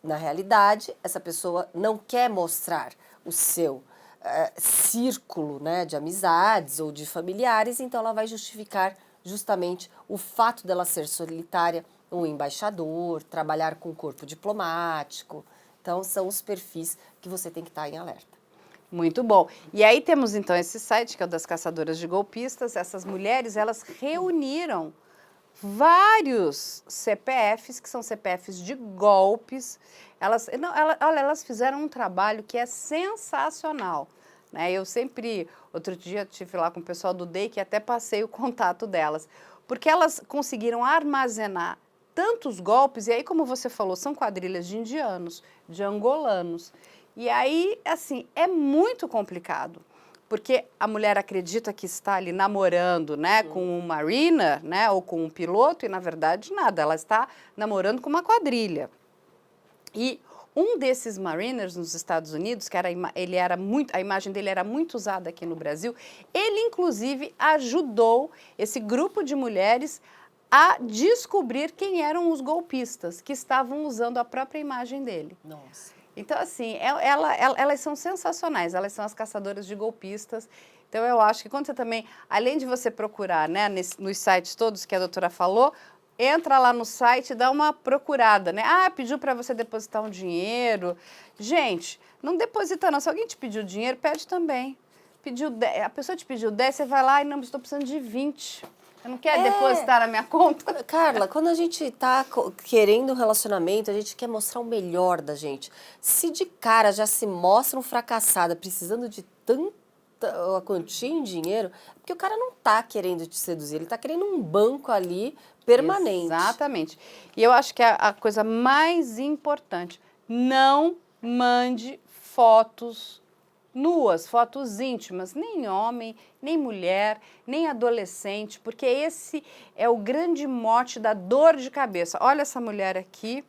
Speaker 2: Na realidade, essa pessoa não quer mostrar o seu círculo, né, de amizades ou de familiares, então ela vai justificar justamente o fato dela ser solitária, um embaixador, trabalhar com corpo diplomático. Então, são os perfis que você tem que estar em alerta.
Speaker 1: Muito bom. E aí temos, então, esse site, que é o das Caçadoras de Golpistas. Essas mulheres, elas reuniram vários CPFs, que são CPFs de golpes. Elas fizeram um trabalho que é sensacional. Né? Eu sempre, outro dia, estive lá com o pessoal do DEI, que até passei o contato delas, porque elas conseguiram armazenar tantos golpes, e aí, como você falou, são quadrilhas de indianos, de angolanos, e aí, assim, é muito complicado, porque a mulher acredita que está ali namorando, né, com um mariner, né, ou com um piloto, e na verdade nada, ela está namorando com uma quadrilha. E um desses mariners nos Estados Unidos, que ele era muito, a imagem dele era muito usada aqui no Brasil, ele inclusive ajudou esse grupo de mulheres a descobrir quem eram os golpistas que estavam usando a própria imagem dele.
Speaker 2: Nossa.
Speaker 1: Então, assim, elas são sensacionais, elas são as caçadoras de golpistas. Então, eu acho que quando você também, além de você procurar, né, nos sites todos que a doutora falou, entra lá no site e dá uma procurada, né? Ah, pediu para você depositar um dinheiro. Gente, não deposita não. Se alguém te pediu dinheiro, pede também. A pessoa te pediu 10, você vai lá e não, estou precisando de 20. Você não quer depositar na minha conta?
Speaker 2: Carla, quando a gente tá querendo um relacionamento, a gente quer mostrar o melhor da gente. Se de cara já se mostra um fracassada, precisando de tanta quantia em dinheiro, é porque o cara não tá querendo te seduzir, ele tá querendo um banco ali permanente.
Speaker 1: Exatamente. E eu acho que a coisa mais importante, não mande fotos nuas, fotos íntimas, nem homem, nem mulher, nem adolescente, porque esse é o grande mote da dor de cabeça. Olha essa mulher aqui,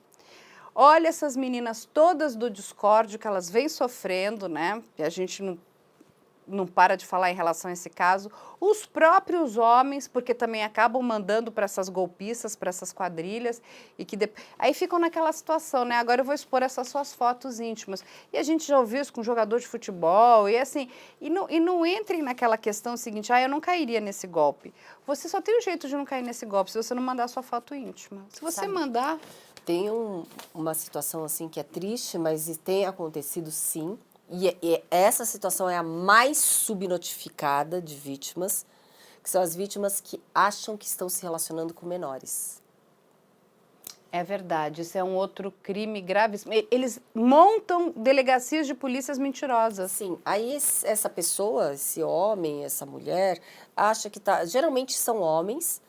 Speaker 1: olha essas meninas todas do Discord que elas vêm sofrendo, né? E a gente não para de falar em relação a esse caso. Os próprios homens, porque também acabam mandando para essas golpistas, para essas quadrilhas, e que aí ficam naquela situação, né? Agora eu vou expor essas suas fotos íntimas. E a gente já ouviu isso com jogador de futebol, e assim, e não entrem naquela questão seguinte, eu não cairia nesse golpe. Você só tem um jeito de não cair nesse golpe, se você não mandar a sua foto íntima. Se você mandar...
Speaker 2: Tem uma situação assim que é triste, mas tem acontecido sim. E essa situação é a mais subnotificada de vítimas, que são as vítimas que acham que estão se relacionando com menores.
Speaker 1: É verdade, isso é um outro crime gravíssimo. Eles montam delegacias de polícias mentirosas.
Speaker 2: Sim, aí essa pessoa, esse homem, essa mulher, acha que tá... Geralmente são homens,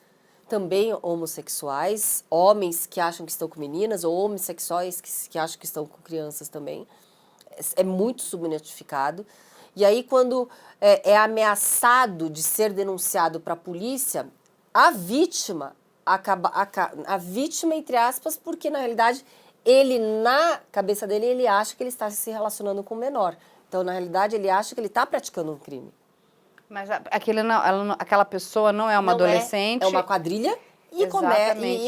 Speaker 2: também homossexuais, homens que acham que estão com meninas, ou homossexuais que acham que estão com crianças também. É muito subnotificado. E aí, quando é ameaçado de ser denunciado para a polícia, a vítima a vítima, entre aspas, porque na realidade ele, na cabeça dele, ele acha que ele está se relacionando com um menor. Então, na realidade, ele acha que ele está praticando um crime.
Speaker 1: Mas aquela pessoa não é uma adolescente.
Speaker 2: É uma quadrilha e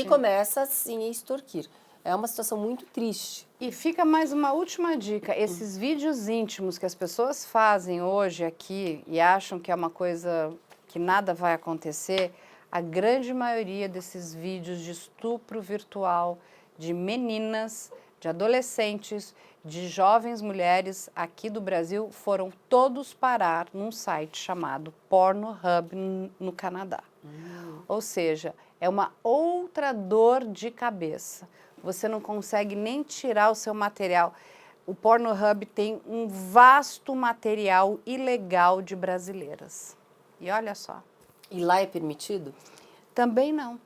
Speaker 2: começa assim a extorquir. É uma situação muito triste.
Speaker 1: E fica mais uma última dica. Esses vídeos íntimos que as pessoas fazem hoje aqui e acham que é uma coisa que nada vai acontecer, a grande maioria desses vídeos de estupro virtual de meninas, de adolescentes, de jovens mulheres aqui do Brasil foram todos parar num site chamado Pornhub no Canadá. Ou seja, é uma outra dor de cabeça. Você não consegue nem tirar o seu material. O Pornhub tem um vasto material ilegal de brasileiras. E olha só.
Speaker 2: E lá é permitido?
Speaker 1: Também não.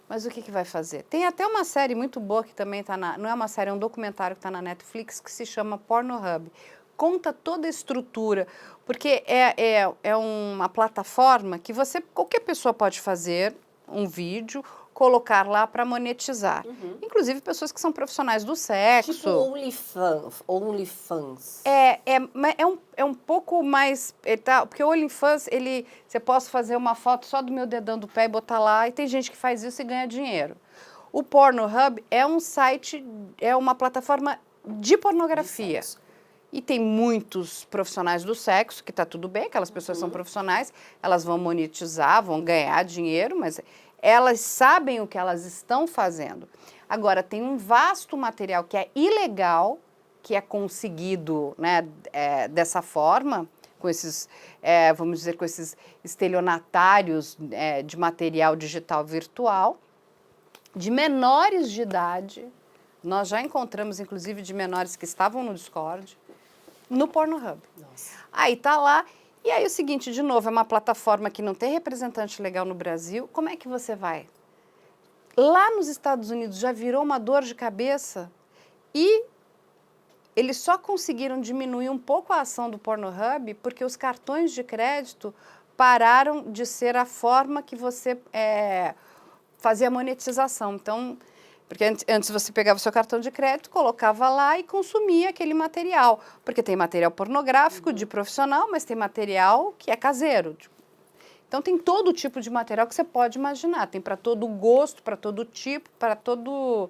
Speaker 1: Mas o que vai fazer? Tem até uma série muito boa que também está não é uma série, é um documentário que está na Netflix que se chama Pornhub. Conta toda a estrutura, porque é uma plataforma que qualquer pessoa pode fazer um vídeo, colocar lá para monetizar. Inclusive pessoas que são profissionais do sexo.
Speaker 2: Tipo OnlyFans.
Speaker 1: É um pouco mais... porque o OnlyFans, você pode fazer uma foto só do meu dedão do pé e botar lá, e tem gente que faz isso e ganha dinheiro. O Pornhub é um site, é uma plataforma de pornografia. E tem muitos profissionais do sexo, que está tudo bem, aquelas pessoas são profissionais, elas vão monetizar, vão ganhar dinheiro, mas elas sabem o que elas estão fazendo. Agora, tem um vasto material que é ilegal, que é conseguido, né, dessa forma, com esses, vamos dizer, com esses estelionatários de material digital virtual, de menores de idade. Nós já encontramos, inclusive, de menores que estavam no Discord, no Pornhub.
Speaker 2: Nossa.
Speaker 1: Aí tá lá, e aí o seguinte, de novo, é uma plataforma que não tem representante legal no Brasil. Como é que você vai? Lá nos Estados Unidos já virou uma dor de cabeça e eles só conseguiram diminuir um pouco a ação do Pornhub porque os cartões de crédito pararam de ser a forma que você fazia a monetização. Então, porque antes você pegava o seu cartão de crédito, colocava lá e consumia aquele material. Porque tem material pornográfico de profissional, mas tem material que é caseiro. Então, tem todo tipo de material que você pode imaginar. Tem para todo gosto, para todo tipo, para todo...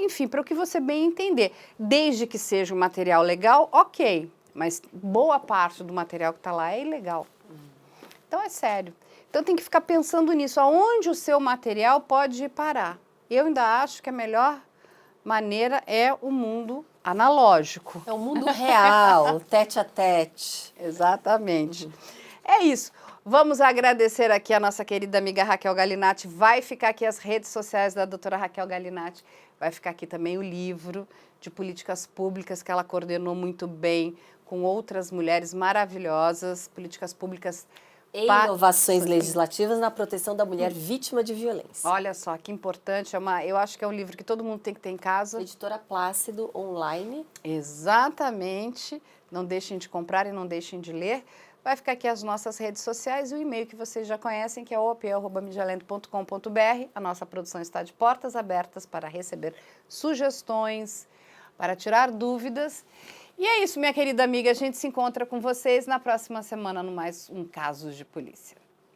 Speaker 1: enfim, para o que você bem entender. Desde que seja um material legal, ok. Mas boa parte do material que está lá é ilegal. Então, é sério. Então, tem que ficar pensando nisso. Aonde o seu material pode parar? Eu ainda acho que a melhor maneira é o mundo analógico.
Speaker 2: É o mundo real, tete a tete.
Speaker 1: Exatamente. É isso. Vamos agradecer aqui a nossa querida amiga Raquel Galinatti. Vai ficar aqui as redes sociais da doutora Raquel Galinatti. Vai ficar aqui também o livro de políticas públicas que ela coordenou muito bem com outras mulheres maravilhosas, políticas públicas
Speaker 2: E inovações legislativas na proteção da mulher vítima de violência.
Speaker 1: Olha só, que importante. Eu acho que é um livro que todo mundo tem que ter em casa.
Speaker 2: Editora Plácido, online.
Speaker 1: Exatamente. Não deixem de comprar e não deixem de ler. Vai ficar aqui as nossas redes sociais e o e-mail que vocês já conhecem, que é op@mijalendo.com.br. A nossa produção está de portas abertas para receber sugestões, para tirar dúvidas. E é isso, minha querida amiga. A gente se encontra com vocês na próxima semana no mais um Casos de Polícia.